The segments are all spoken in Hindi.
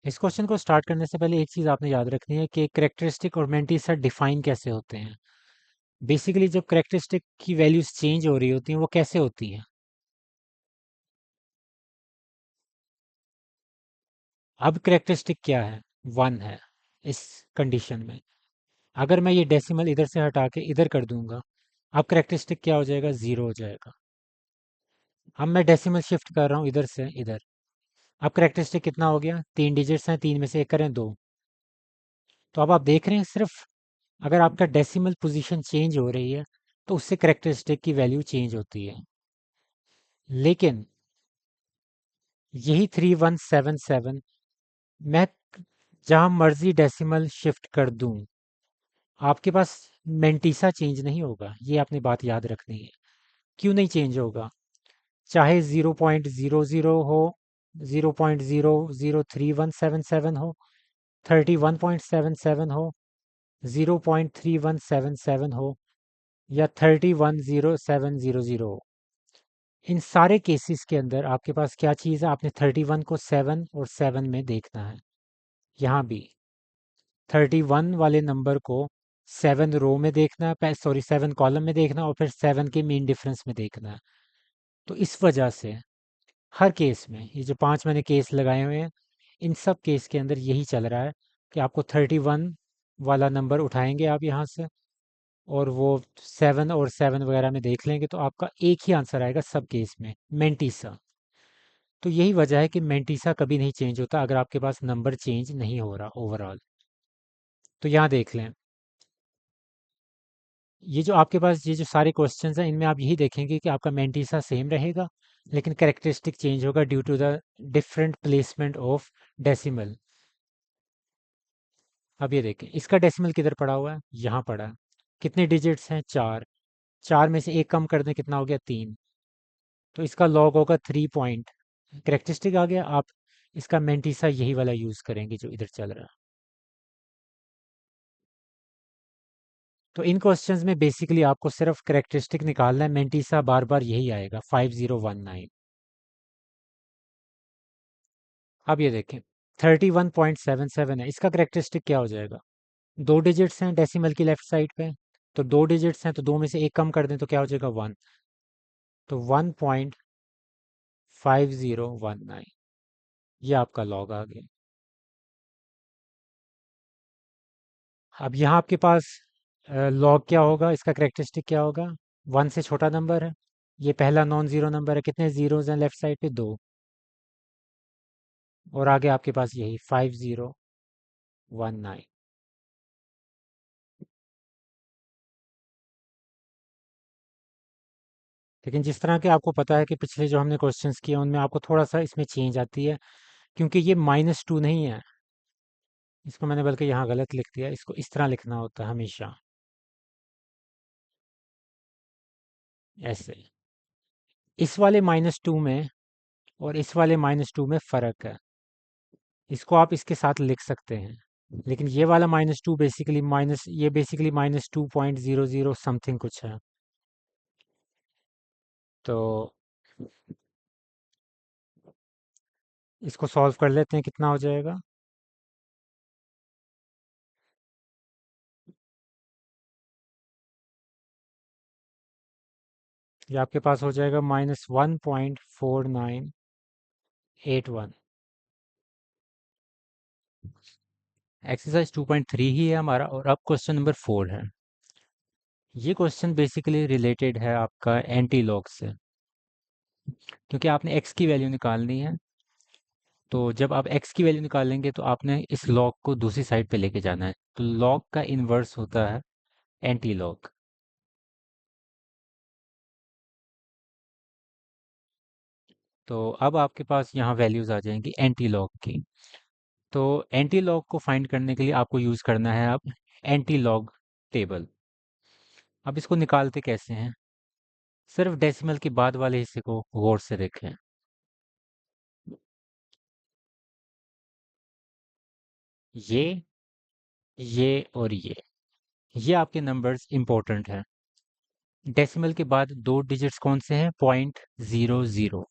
इस क्वेश्चन को स्टार्ट करने से पहले एक चीज़ आपने याद रखनी है कि करेक्टरिस्टिक और मेंटिसा डिफाइन कैसे होते हैं। बेसिकली जब करेक्टरिस्टिक की वैल्यूज चेंज हो रही होती हैं वो कैसे होती हैं। अब करेक्टरिस्टिक क्या है? वन है इस कंडीशन में। अगर मैं ये डेसिमल इधर से हटा के इधर कर दूंगा, अब करेक्टरिस्टिक क्या हो जाएगा? ज़ीरो हो जाएगा। अब मैं डेसिमल शिफ्ट कर रहा हूँ इधर से इधर। अब करेक्टरिस्टिक कितना हो गया? तीन डिजिट्स हैं, तीन में से एक करें दो। तो अब आप देख रहे हैं सिर्फ अगर आपका डेसिमल पोजीशन चेंज हो रही है तो उससे करेक्टरिस्टिक की वैल्यू चेंज होती है। लेकिन यही 3177 मैं जहां मर्जी डेसिमल शिफ्ट कर दूं, आपके पास मेंटीसा चेंज नहीं होगा। ये आपने बात याद रखनी है। क्यों नहीं चेंज होगा? चाहे 0.00 हो, 0.003177 हो, 31.77 हो, 0.3177 हो, या 310700 हो। इन सारे केसेस के अंदर आपके पास क्या चीज़ है? आपने 31 को 7 और 7 में देखना है। यहाँ भी 31 वाले नंबर को 7 रो में देखना है, सॉरी 7 कॉलम में देखना है, और फिर 7 के मीन डिफरेंस में देखना है। तो इस वजह से हर केस में ये जो पांच मैंने केस लगाए हुए हैं, इन सब केस के अंदर यही चल रहा है कि आपको 31 वाला नंबर उठाएंगे आप यहाँ से, और वो 7 और 7 वगैरह में देख लेंगे तो आपका एक ही आंसर आएगा सब केस में, मेंटीसा। तो यही वजह है कि मेंटीसा कभी नहीं चेंज होता अगर आपके पास नंबर चेंज नहीं हो रहा ओवरऑल। तो यहाँ देख लें, ये जो आपके पास ये जो सारे क्वेश्चंस हैं इनमें आप यही देखेंगे कि आपका मेंटीसा सेम रहेगा, लेकिन कैरेक्टरिस्टिक चेंज होगा due to the different placement of decimal. अब ये देखें, इसका डेसिमल किधर पड़ा हुआ है? यहाँ पड़ा है। कितने डिजिट्स हैं? चार। चार में से एक कम कर दें, कितना हो गया? तीन। तो इसका लॉग होगा 3 पॉइंट। कैरेक्टरिस्टिक आ गया। आप इसका मेंटीसा यही वाला यूज करेंगे जो इधर चल रहा है। तो इन क्वेश्चंस में बेसिकली आपको सिर्फ करेक्टरिस्टिक निकालना है, मेंटीसा बार बार यही आएगा 5019। अब ये देखें, 31.77 है, इसका करेक्टरिस्टिक क्या हो जाएगा? दो डिजिट्स हैं डेसिमल की लेफ्ट साइड पे, तो दो डिजिट्स हैं तो दो में से एक कम कर दें तो क्या हो जाएगा? वन। तो 1.5019 ये आपका लॉग आ गया। अब यहाँ आपके पास लॉग क्या होगा, इसका करेक्टरिस्टिक क्या होगा? वन से छोटा नंबर है, ये पहला नॉन जीरो नंबर है। कितने जीरोज हैं लेफ्ट साइड पे? दो। और आगे आपके पास यही 5019। लेकिन जिस तरह के आपको पता है कि पिछले जो हमने क्वेश्चंस किए उनमें आपको थोड़ा सा इसमें चेंज आती है, क्योंकि ये -2 नहीं है। इसको मैंने बल्कि यहाँ गलत लिख दिया, इसको इस तरह लिखना होता है हमेशा, ऐसे। इस वाले -2 में और इस वाले -2 में फ़र्क है। इसको आप इसके साथ लिख सकते हैं। लेकिन ये वाला -2 बेसिकली माइनस, ये बेसिकली -2.00 समथिंग कुछ है। तो इसको सॉल्व कर लेते हैं, कितना हो जाएगा? ये आपके पास हो जाएगा -1.4981। एक्सरसाइज 2.3 ही है हमारा, और अब क्वेश्चन नंबर 4 है। ये क्वेश्चन बेसिकली रिलेटेड है आपका एंटी लॉग से, क्योंकि आपने एक्स की वैल्यू निकालनी है। तो जब आप एक्स की वैल्यू निकालेंगे तो आपने इस लॉग को दूसरी साइड पे लेके जाना है। तो लॉग का इन्वर्स होता है एंटी लॉग। तो अब आपके पास यहाँ वैल्यूज आ जाएंगी एंटी लॉग की। तो एंटी लॉग को फाइंड करने के लिए आपको यूज करना है अब एंटी लॉग टेबल। अब इसको निकालते कैसे हैं? सिर्फ डेसिमल के बाद वाले हिस्से को गौर से देखें। ये और ये आपके नंबर्स इंपॉर्टेंट हैं। डेसिमल के बाद दो डिजिट्स कौन से हैं? 0.00।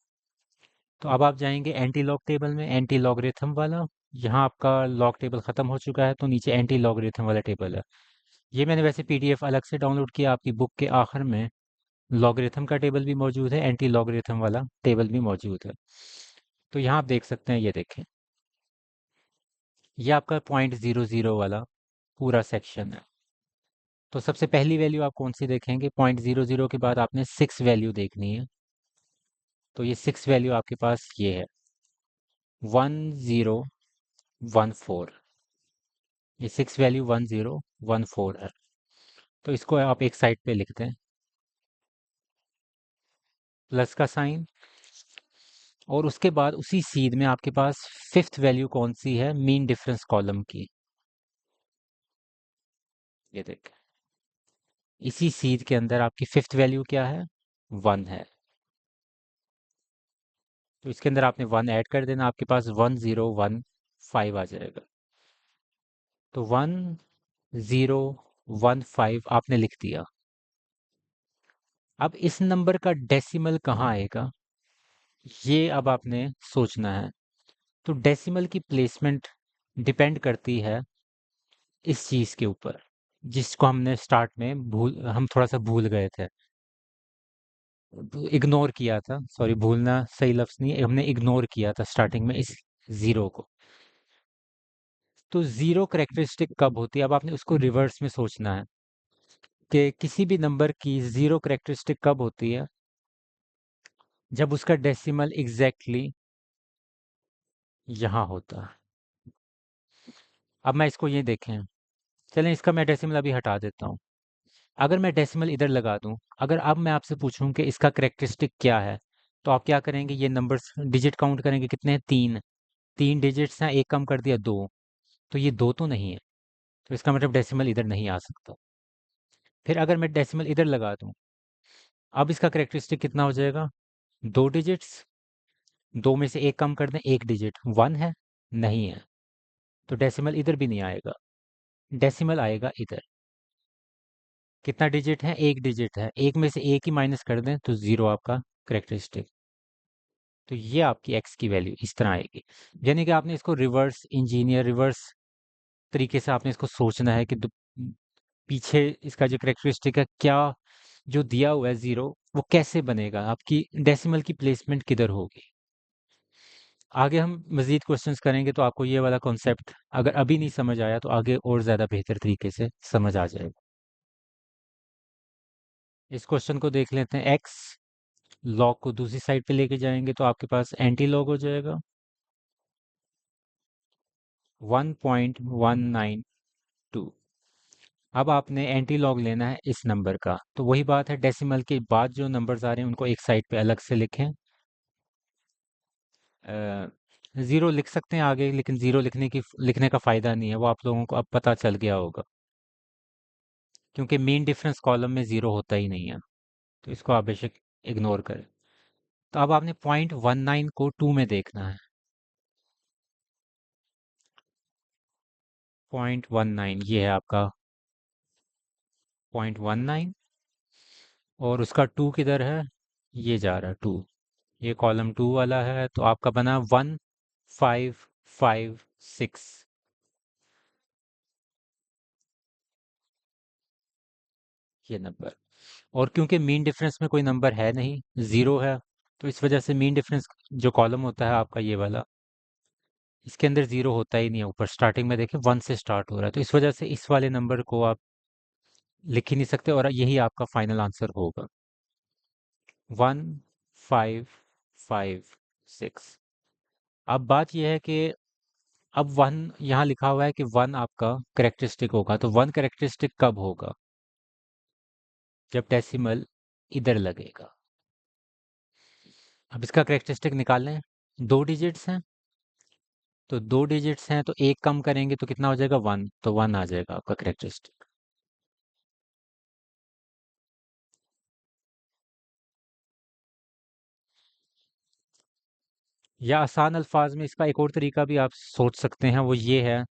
तो अब आप जाएंगे एंटी लॉग टेबल में, एंटी लॉगरिथम वाला, यहाँ आपका लॉग टेबल ख़त्म हो चुका है, तो नीचे एंटी लॉगरिथम वाला टेबल है। ये मैंने वैसे पीडीएफ अलग से डाउनलोड किया, आपकी बुक के आखिर में लॉगरिथम का टेबल भी मौजूद है, एंटी लॉगरिथम वाला टेबल भी मौजूद है। तो यहाँ आप देख सकते हैं, ये देखें, ये आपका 0.00 वाला पूरा सेक्शन है। तो सबसे पहली वैल्यू आप कौन सी देखेंगे? 0.00 के बाद आपने 6 वैल्यू देखनी है। तो ये 6 वैल्यू आपके पास ये है, 1014। ये 6 वैल्यू 1014 है। तो इसको आप एक साइड पे लिख दें, प्लस का साइन। और उसके बाद उसी सीध में आपके पास फिफ्थ वैल्यू कौन सी है? मीन डिफरेंस कॉलम की। ये देख, इसी सीध के अंदर आपकी फिफ्थ वैल्यू क्या है? 1 है। तो इसके अंदर आपने 1 ऐड कर देना, आपके पास 1015 आ जाएगा। तो 1015 आपने लिख दिया। अब इस नंबर का डेसिमल कहाँ आएगा, ये अब आपने सोचना है। तो डेसिमल की प्लेसमेंट डिपेंड करती है इस चीज के ऊपर, जिसको हमने स्टार्ट में हम थोड़ा सा भूल गए थे, इग्नोर किया था। सॉरी, भूलना सही लफ्ज नहीं है, हमने इग्नोर किया था स्टार्टिंग में इस जीरो को। तो जीरो करेक्टरिस्टिक कब होती है? अब आपने उसको रिवर्स में सोचना है कि किसी भी नंबर की जीरो करेक्टरिस्टिक कब होती है? जब उसका डेसिमल एग्जैक्टली यहाँ होता है। अब मैं इसको ये देखें, चलें इसका मैं डेसिमल अभी हटा देता हूँ। अगर मैं डेसिमल इधर लगा दूं, अगर अब मैं आपसे पूछूं कि इसका करेक्टरिस्टिक क्या है, तो आप क्या करेंगे? ये नंबर्स डिजिट काउंट करेंगे, कितने हैं? तीन। तीन डिजिट्स हैं, एक कम कर दिया, दो। तो ये दो तो नहीं है, तो इसका मतलब डेसिमल इधर नहीं आ सकता। फिर अगर मैं डेसिमल इधर लगा दूं, अब इसका करेक्टरिस्टिक कितना हो जाएगा? दो डिजिट्स। दो में से एक कम कर दें, एक डिजिट, वन है? नहीं है। तो डेसिमल इधर भी नहीं आएगा, डेसिमल आएगा इधर। कितना डिजिट है? एक डिजिट है, एक में से एक ही माइनस कर दें तो जीरो आपका करेक्टरिस्टिक। तो ये आपकी एक्स की वैल्यू इस तरह आएगी। यानी कि आपने इसको रिवर्स इंजीनियर, रिवर्स तरीके से आपने इसको सोचना है कि पीछे इसका जो करेक्टरिस्टिक है क्या, जो दिया हुआ है जीरो, वो कैसे बनेगा, आपकी डेसिमल की प्लेसमेंट किधर होगी। आगे हम मजीद क्वेश्चंस करेंगे, तो आपको ये वाला कॉन्सेप्ट अगर अभी नहीं समझ आया तो आगे और ज़्यादा बेहतर तरीके से समझ आ जाएगा। इस क्वेश्चन को देख लेते हैं। एक्स लॉग को दूसरी साइड पे लेके जाएंगे तो आपके पास एंटी लॉग हो जाएगा 1.192। अब आपने एंटी लॉग लेना है इस नंबर का, तो वही बात है, डेसिमल के बाद जो नंबर्स आ रहे हैं उनको एक साइड पे अलग से लिखें। ज़ीरो लिख सकते हैं आगे, लेकिन ज़ीरो लिखने का फ़ायदा नहीं है, वो आप लोगों को अब पता चल गया होगा, क्योंकि मेन डिफरेंस कॉलम में ज़ीरो होता ही नहीं है। तो इसको आप बेशक इग्नोर करें। तो अब आपने 0.19 को 2 में देखना है। 0.19 ये है आपका 0.19, और उसका टू किधर है? ये जा रहा है टू, ये कॉलम टू वाला है, तो आपका बना 1556, ये नंबर। और क्योंकि मीन डिफरेंस में कोई नंबर है नहीं, जीरो है, तो इस वजह से मीन डिफरेंस जो कॉलम होता है आपका ये वाला, इसके अंदर जीरो होता ही नहीं है। ऊपर स्टार्टिंग में देखें 1 से स्टार्ट हो रहा है, तो इस वजह से इस वाले नंबर को आप लिख ही नहीं सकते, और यही आपका फाइनल आंसर होगा, 1556। अब बात यह है कि अब वन यहाँ लिखा हुआ है कि वन आपका करेक्टरिस्टिक होगा, तो वन करेक्टरिस्टिक कब होगा? जब डेसिमल इधर लगेगा। अब इसका करेक्टरिस्टिक निकाल लें। दो डिजिट्स हैं, तो दो डिजिट्स हैं तो एक कम करेंगे तो कितना हो जाएगा? वन, तो वन आ जाएगा आपका करेक्टरिस्टिक। या आसान अल्फाज में इसका एक और तरीका भी आप सोच सकते हैं, वो ये है,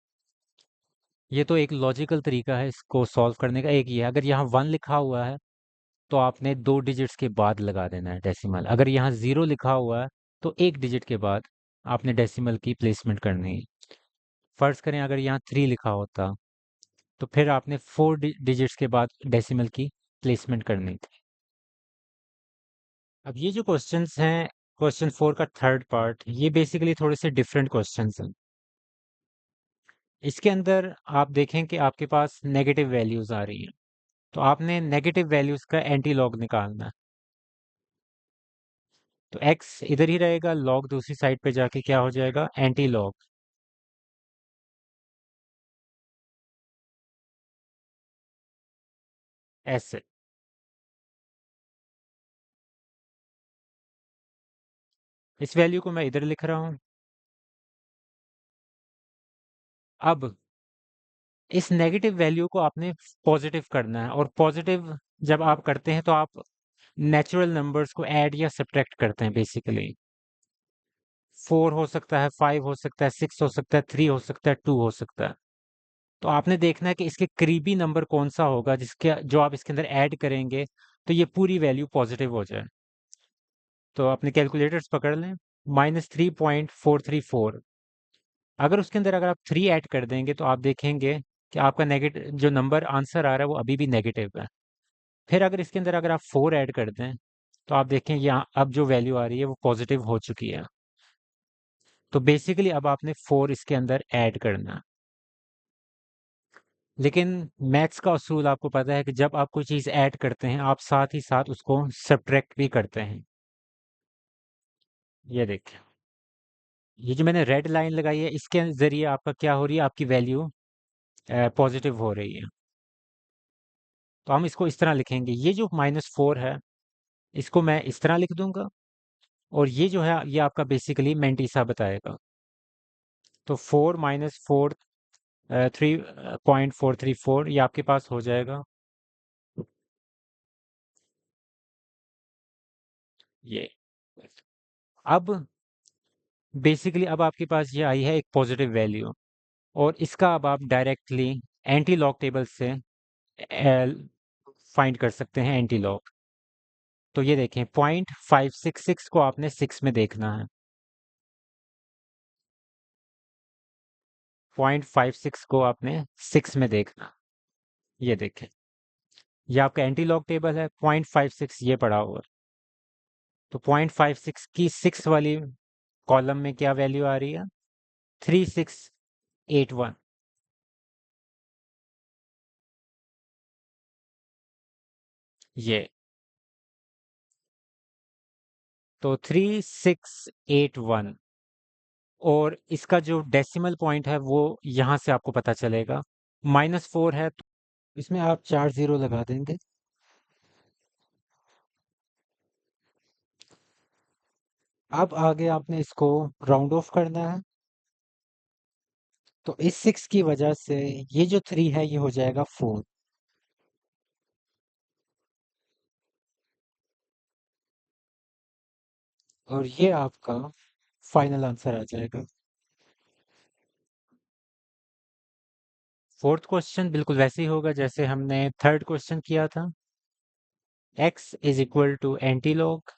ये तो एक लॉजिकल तरीका है इसको सॉल्व करने का। एक ये है, अगर यहाँ वन लिखा हुआ है तो आपने दो डिजिट्स के बाद लगा देना है डेसिमल। अगर यहाँ जीरो लिखा हुआ है तो एक डिजिट के बाद आपने डेसिमल की प्लेसमेंट करनी है। फर्ज करें अगर यहाँ 3 लिखा होता तो फिर आपने 4 डिजिट्स के बाद डेसिमल की प्लेसमेंट करनी थी। अब ये जो क्वेश्चंस हैं, क्वेश्चन 4 का थर्ड पार्ट, ये बेसिकली थोड़े से डिफरेंट क्वेश्चंस हैं। इसके अंदर आप देखें कि आपके पास नेगेटिव वैल्यूज आ रही हैं, तो आपने नेगेटिव वैल्यूज का एंटी लॉग निकालना है। तो x इधर ही रहेगा, लॉग दूसरी साइड पे जाके क्या हो जाएगा, एंटी लॉग। ऐसे इस वैल्यू को मैं इधर लिख रहा हूं। अब इस नेगेटिव वैल्यू को आपने पॉजिटिव करना है, और पॉजिटिव जब आप करते हैं तो आप नेचुरल नंबर्स को ऐड या सब्ट्रैक्ट करते हैं बेसिकली। 4 हो सकता है, 5 हो सकता है, 6 हो सकता है, 3 हो सकता है, 2 हो सकता है। तो आपने देखना है कि इसके करीबी नंबर कौन सा होगा जिसके जो आप इसके अंदर ऐड करेंगे तो ये पूरी वैल्यू पॉजिटिव हो जाए। तो अपने कैलकुलेटर्स पकड़ लें, -3.434। अगर उसके अंदर अगर आप 3 ऐड कर देंगे तो आप देखेंगे कि आपका नेगेटिव जो नंबर आंसर आ रहा है वो अभी भी नेगेटिव है। फिर अगर इसके अंदर अगर आप 4 ऐड कर दें तो आप देखें यहाँ अब जो वैल्यू आ रही है वो पॉजिटिव हो चुकी है। तो बेसिकली अब आपने 4 इसके अंदर ऐड करना है। लेकिन मैथ्स का असूल आपको पता है कि जब आप कोई चीज़ ऐड करते हैं आप साथ ही साथ उसको सब्ट्रैक्ट भी करते हैं। ये देखिए, ये जो मैंने रेड लाइन लगाई है इसके ज़रिए आपका क्या हो रही है, आपकी वैल्यू पॉजिटिव हो रही है। तो हम इसको इस तरह लिखेंगे, ये जो -4 है इसको मैं इस तरह लिख दूंगा, और ये जो है ये आपका बेसिकली मेंटीसा बताएगा। तो 4 -4 3.434 ये आपके पास हो जाएगा। ये अब बेसिकली अब आपके पास ये आई है एक पॉजिटिव वैल्यू, और इसका अब आप डायरेक्टली एंटी लॉग टेबल से फाइंड कर सकते हैं एंटी लॉग। तो ये देखें, 0.566 को आपने 6 में देखना है। 0.56 को आपने 6 में देखना। ये देखें, ये आपका एंटी लॉग टेबल है, 0.56 ये पड़ा हुआ है। तो 0.56 की 6 वाली कॉलम में क्या वैल्यू आ रही है, 3681। ये तो 3681, और इसका जो डेसिमल पॉइंट है वो यहाँ से आपको पता चलेगा। -4 है तो इसमें आप 4 जीरो लगा देंगे। अब आगे आपने इसको राउंड ऑफ करना है, तो इस 6 की वजह से ये जो 3 है ये हो जाएगा 4, और ये आपका फाइनल आंसर आ जाएगा। फोर्थ क्वेश्चन बिल्कुल वैसे ही होगा जैसे हमने थर्ड क्वेश्चन किया था। x is equal to anti log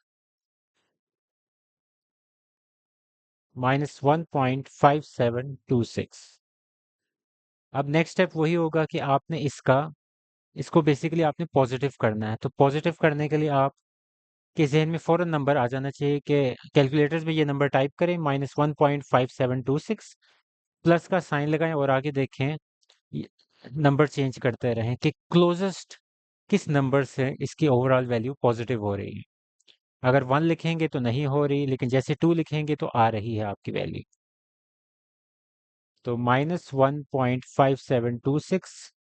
-1.5726। अब नेक्स्ट स्टेप वही होगा कि आपने इसको बेसिकली आपने पॉजिटिव करना है। तो पॉजिटिव करने के लिए आप के जहन में फौरन नंबर आ जाना चाहिए कि कैलकुलेटर्स में ये नंबर टाइप करें, -1.5726, प्लस का साइन लगाएं और आगे देखें नंबर चेंज करते रहें कि क्लोजेस्ट किस नंबर से इसकी ओवरऑल वैल्यू पॉजिटिव हो रही है। अगर 1 लिखेंगे तो नहीं हो रही, लेकिन जैसे 2 लिखेंगे तो आ रही है आपकी वैल्यू। तो -1.5726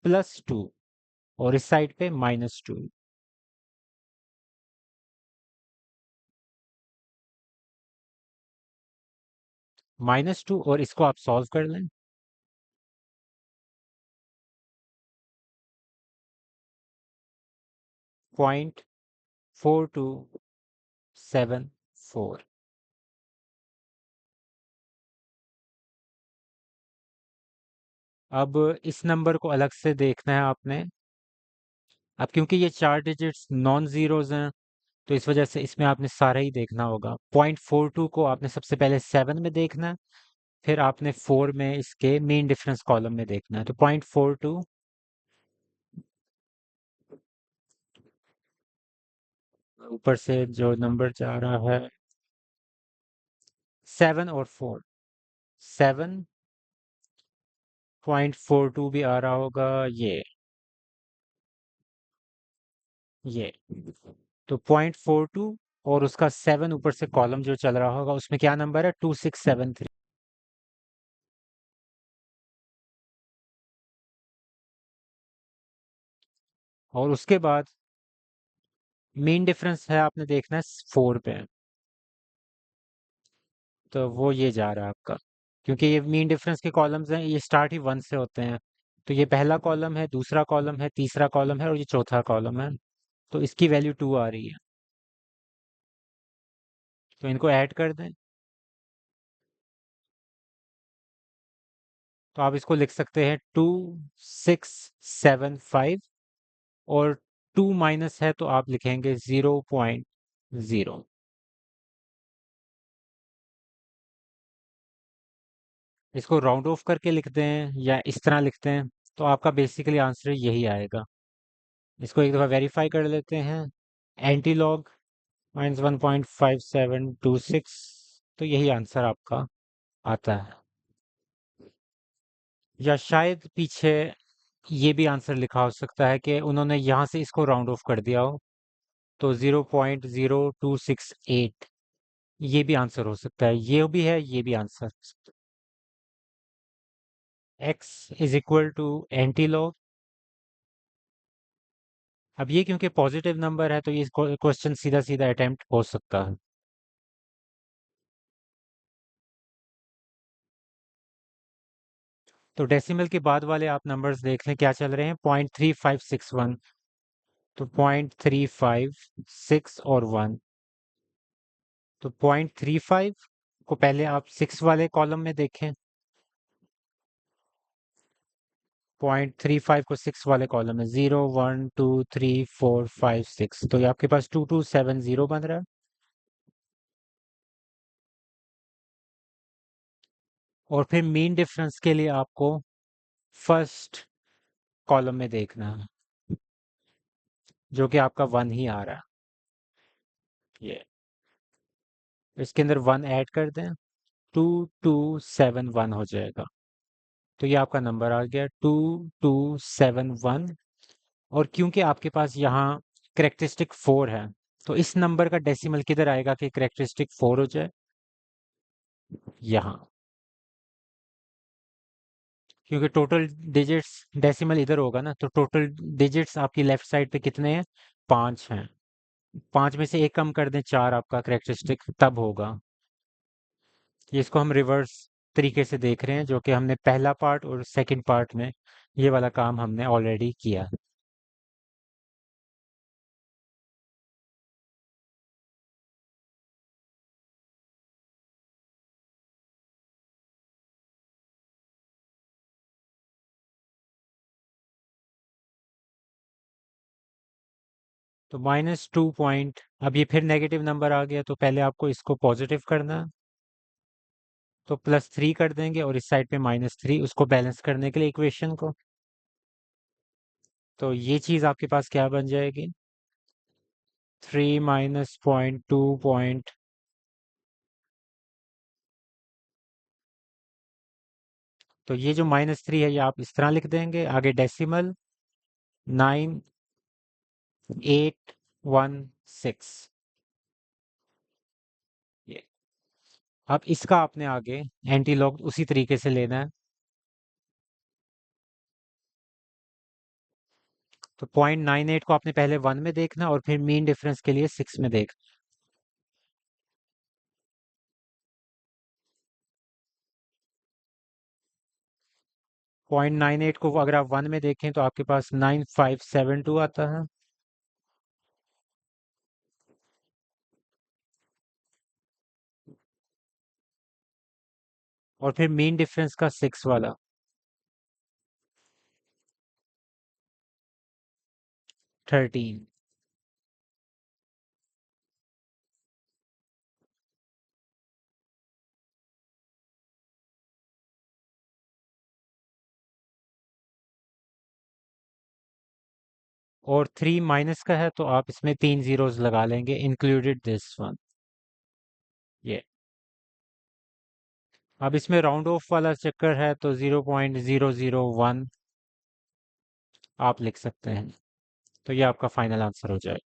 +2, और इस साइड पे -2। -2 और इसको आप सॉल्व कर लें। 0.4274। अब इस नंबर को अलग से देखना है आपने। अब क्योंकि ये 4 डिजिट्स नॉन जीरोज हैं तो इस वजह से इसमें आपने सारा ही देखना होगा। 0.42 को आपने सबसे पहले 7 में देखना है, फिर आपने 4 में इसके मीन डिफरेंस कॉलम में देखना है, तो 0.42 ऊपर से जो नंबर जा रहा है 7 और 4, 7.42 भी आ रहा होगा, ये तो 0.42 और उसका 7 ऊपर से कॉलम जो चल रहा होगा उसमें क्या नंबर है, 2673। और उसके बाद मीन डिफरेंस है आपने देखना है 4 पे, तो वो ये जा रहा है आपका, क्योंकि ये मीन डिफरेंस के कॉलम्स हैं, ये स्टार्ट ही 1 से होते हैं। तो ये पहला कॉलम है, दूसरा कॉलम है, तीसरा कॉलम है और ये चौथा कॉलम है, तो इसकी वैल्यू 2 आ रही है। तो इनको ऐड कर दें, तो आप इसको लिख सकते हैं 2675, और 2 माइनस है तो आप लिखेंगे 0.0। इसको राउंड ऑफ करके लिखते हैं या इस तरह लिखते हैं, तो आपका बेसिकली आंसर यही आएगा। इसको एक दफ़ा वेरीफाई कर लेते हैं, एंटी लॉग -1.5726, तो यही आंसर आपका आता है। या शायद पीछे ये भी आंसर लिखा हो सकता है कि उन्होंने यहाँ से इसको राउंड ऑफ कर दिया हो, तो 0.0268, ये भी आंसर हो सकता है, ये भी है, ये भी answer. x is equal to anti log, अब ये क्योंकि पॉजिटिव नंबर है तो ये क्वेश्चन सीधा सीधा अटेम्प्ट हो सकता है। तो डेसिमल के बाद वाले आप नंबर्स देख लें क्या चल रहे हैं, 0.3561, तो 0.356 और 1, तो 0.35 को पहले आप 6 वाले कॉलम में देखें, 0.35 को 6 वाले कॉलम में 0 1 2 3 4 5 6, तो ये आपके पास 2270 बन रहा है। और फिर मीन डिफरेंस के लिए आपको फर्स्ट कॉलम में देखना है, जो कि आपका 1 ही आ रहा है, ये इसके अंदर 1 ऐड कर दें, 2271 हो जाएगा। तो ये आपका नंबर आ गया 2271। और क्योंकि आपके पास यहाँ करेक्टरिस्टिक 4 है, तो इस नंबर का डेसिमल किधर आएगा कि करेक्टरिस्टिक 4 हो जाए, यहाँ। क्योंकि टोटल डिजिट्स डेसिमल इधर होगा ना, तो टोटल डिजिट्स आपकी लेफ्ट साइड पे कितने हैं, 5 हैं। 5 में से एक कम कर दें, 4 आपका करेक्टरिस्टिक तब होगा। ये इसको हम रिवर्स तरीके से देख रहे हैं, जो कि हमने पहला पार्ट और सेकंड पार्ट में ये वाला काम हमने ऑलरेडी किया। तो -2 पॉइंट, अब ये फिर नेगेटिव नंबर आ गया, तो पहले आपको इसको पॉजिटिव करना है, तो +3 कर देंगे और इस साइड पे -3, उसको बैलेंस करने के लिए इक्वेशन को। तो ये चीज़ आपके पास क्या बन जाएगी, 3 -0.2 पॉइंट, तो ये जो -3 है ये आप इस तरह लिख देंगे, आगे डेसिमल 9816, ये। अब इसका आपने आगे एंटी लॉग उसी तरीके से लेना है, तो 0.98 को आपने पहले 1 में देखना और फिर मीन डिफरेंस के लिए 6 में देख। 0.98 को अगर आप 1 में देखें तो आपके पास 9572 आता है, और फिर मीन डिफरेंस का 6 वाला 13। और 3 माइनस का है तो आप इसमें 3 जीरोस लगा लेंगे, इंक्लूडेड दिस वन। ये अब इसमें राउंड ऑफ वाला चक्कर है तो 0.001 आप लिख सकते हैं। तो ये आपका फाइनल आंसर हो जाएगा।